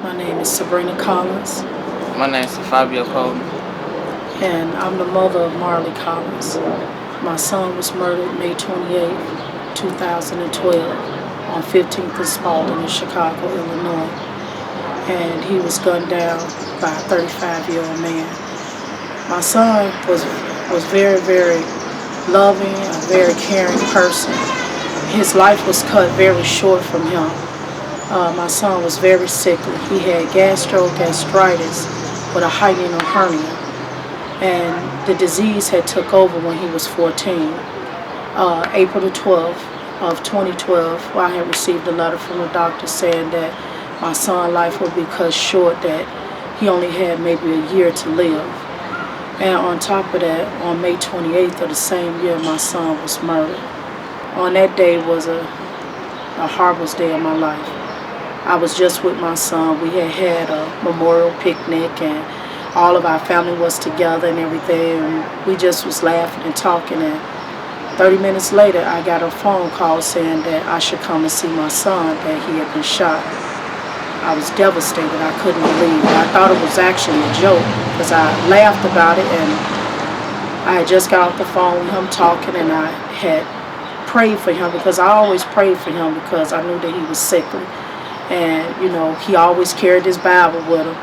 My name is Sabrina Collins, My name's Sabrina Collins. and I'm the mother of Marley Collins. My son was murdered May 28, 2012, on 15th and Spalding in Chicago, Illinois, and he was gunned down by a 35-year-old man. My son was very, very loving, a very caring person. His life was cut very short from him. My son was very sickly. He had gastritis with a hiatal hernia, and the disease had took over when he was 14. April the 12th of 2012, I had received a letter from the doctor saying that my son's life would be cut short, that he only had maybe a year to live. And on top of that, on May 28th of the same year, my son was murdered. On that day was a horrible day of my life. I was just with my son. We had a memorial picnic, and all of our family was together and everything. And we just was laughing and talking. And 30 minutes later, I got a phone call saying that I should come and see my son, that he had been shot. I was devastated. I couldn't believe it. I thought it was actually a joke because I laughed about it, and I had just got off the phone with him talking, and I had prayed for him because I always prayed for him because I knew that he was sickly. And, he always carried his Bible with him.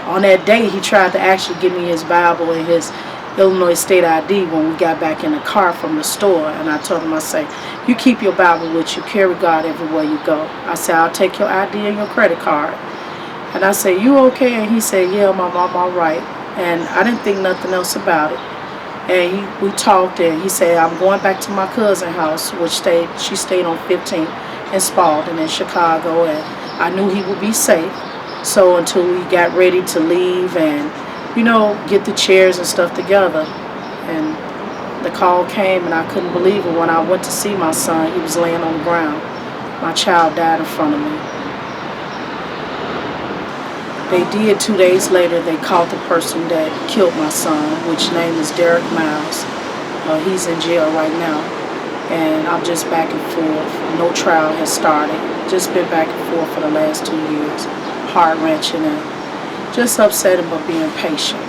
On that day, he tried to actually give me his Bible and his Illinois State ID when we got back in the car from the store. And I told him, I say, you keep your Bible with you, carry God everywhere you go. I said, I'll take your ID and your credit card. And I said, you okay? And he said, yeah, Mom, I'm all right. And I didn't think nothing else about it. And we talked, and he said, I'm going back to my cousin's house, she stayed on 15th in Spalding in Chicago, and I knew he would be safe. So until we got ready to leave and, get the chairs and stuff together, and the call came, and I couldn't believe it. When I went to see my son, he was laying on the ground. My child died in front of me. They did 2 days later. They caught the person that killed my son, which name is Derek Miles. He's in jail right now, and I'm just back and forth. No trial has started. Just been back and forth for the last 2 years. Heart-wrenching and just upsetting, but being patient.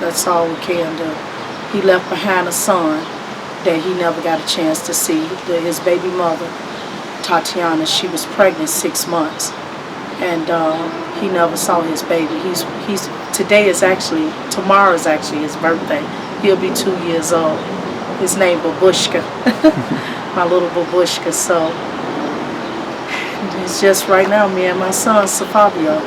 That's all we can do. He left behind a son that he never got a chance to see. His baby mother, Tatiana, she was pregnant 6 months, and he never saw his baby. Tomorrow is actually his birthday. He'll be 2 years old. His name Babushka, my little Babushka. So it's just right now me and my son, Safabio.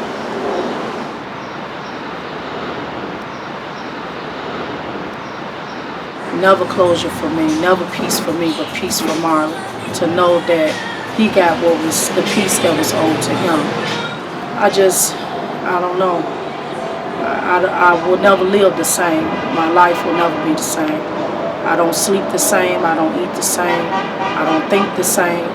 Never closure for me, never peace for me, but peace for Marley. To know that he got what was the peace that was owed to him. I don't know. I will never live the same. My life will never be the same. I don't sleep the same. I don't eat the same. I don't think the same.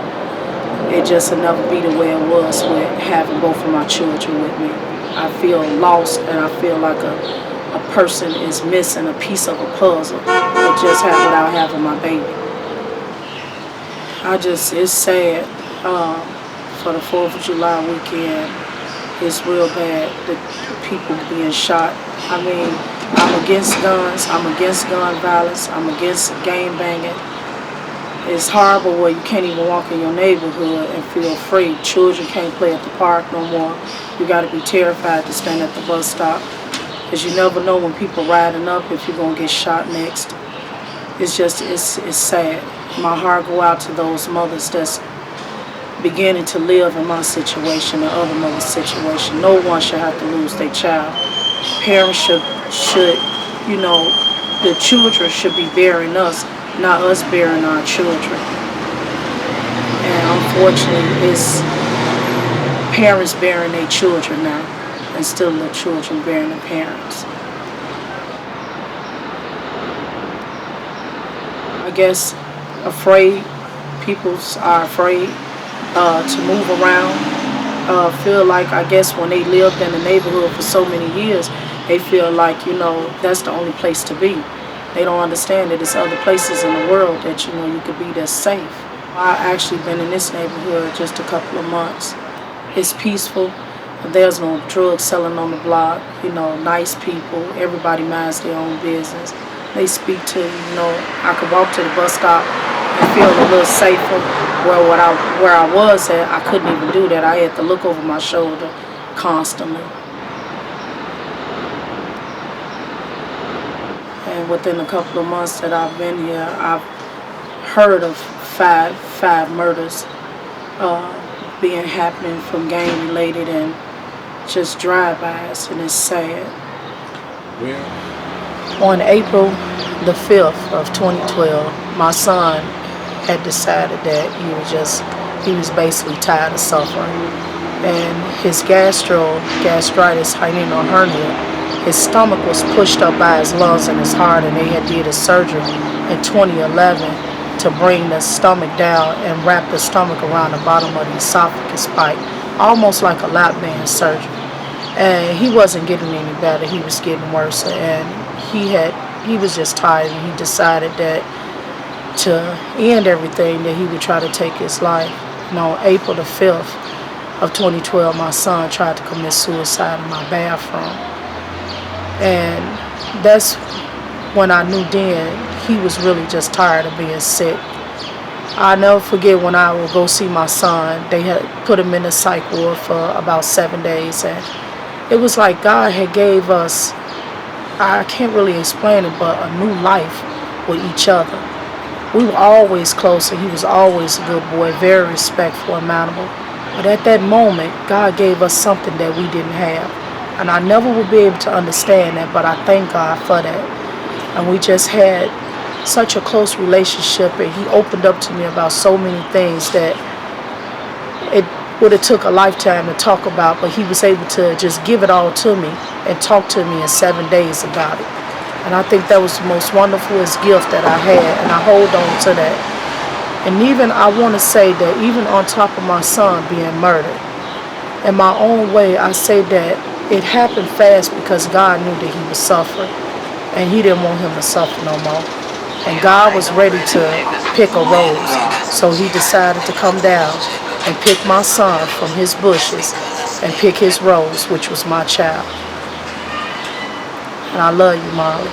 It just will never be the way it was with having both of my children with me. I feel lost, and I feel like a person is missing a piece of a puzzle without having my baby. It's sad. For the 4th of July weekend, it's real bad, the people being shot. I mean, I'm against guns, I'm against gun violence, I'm against gang banging. It's horrible where you can't even walk in your neighborhood and feel free. Children can't play at the park no more. You got to be terrified to stand at the bus stop, because you never know when people riding up if you're going to get shot next. It's sad. My heart go out to those mothers that's beginning to live in my situation and other mothers' situation. No one should have to lose their child. Parents should, the children should be bearing us, not us bearing our children. And unfortunately, it's parents bearing their children now, instead of the children bearing their parents. I guess people are afraid to move around, feel like, I guess, when they lived in the neighborhood for so many years, they feel like, that's the only place to be. They don't understand that there's other places in the world that, you could be that's safe. I've actually been in this neighborhood just a couple of months. It's peaceful. There's no drugs selling on the block. Nice people. Everybody minds their own business. They speak to you. I could walk to the bus stop and feel a little safer. Where I was at, I couldn't even do that. I had to look over my shoulder constantly. And within a couple of months that I've been here, I've heard of five murders being happening from gang related and just drive-bys, and it's sad. Where? On April the 5th of 2012, my son had decided that he was basically tired of suffering. And his gastritis, hernia, his stomach was pushed up by his lungs and his heart, and they had did a surgery in 2011 to bring the stomach down and wrap the stomach around the bottom of the esophagus pipe, almost like a lap band surgery. And he wasn't getting any better, he was getting worse, and he was just tired, and he decided that to end everything, that he would try to take his life. On April the 5th of 2012, my son tried to commit suicide in my bathroom. And that's when I knew then he was really just tired of being sick. I'll never forget when I would go see my son. They had put him in a psych ward for about 7 days, and it was like God had gave us, I can't really explain it, but a new life with each other. We were always close, and he was always a good boy, very respectful and mannerable. But at that moment, God gave us something that we didn't have. And I never would be able to understand that, but I thank God for that. And we just had such a close relationship, and he opened up to me about so many things that it would have took a lifetime to talk about, but he was able to just give it all to me and talk to me in 7 days about it. And I think that was the most wonderfulest gift that I had, and I hold on to that. And even I want to say that even on top of my son being murdered, in my own way, I say that it happened fast because God knew that he was suffering, and he didn't want him to suffer no more. And God was ready to pick a rose, so he decided to come down and pick my son from his bushes and pick his rose, which was my child. And I love you, Marley.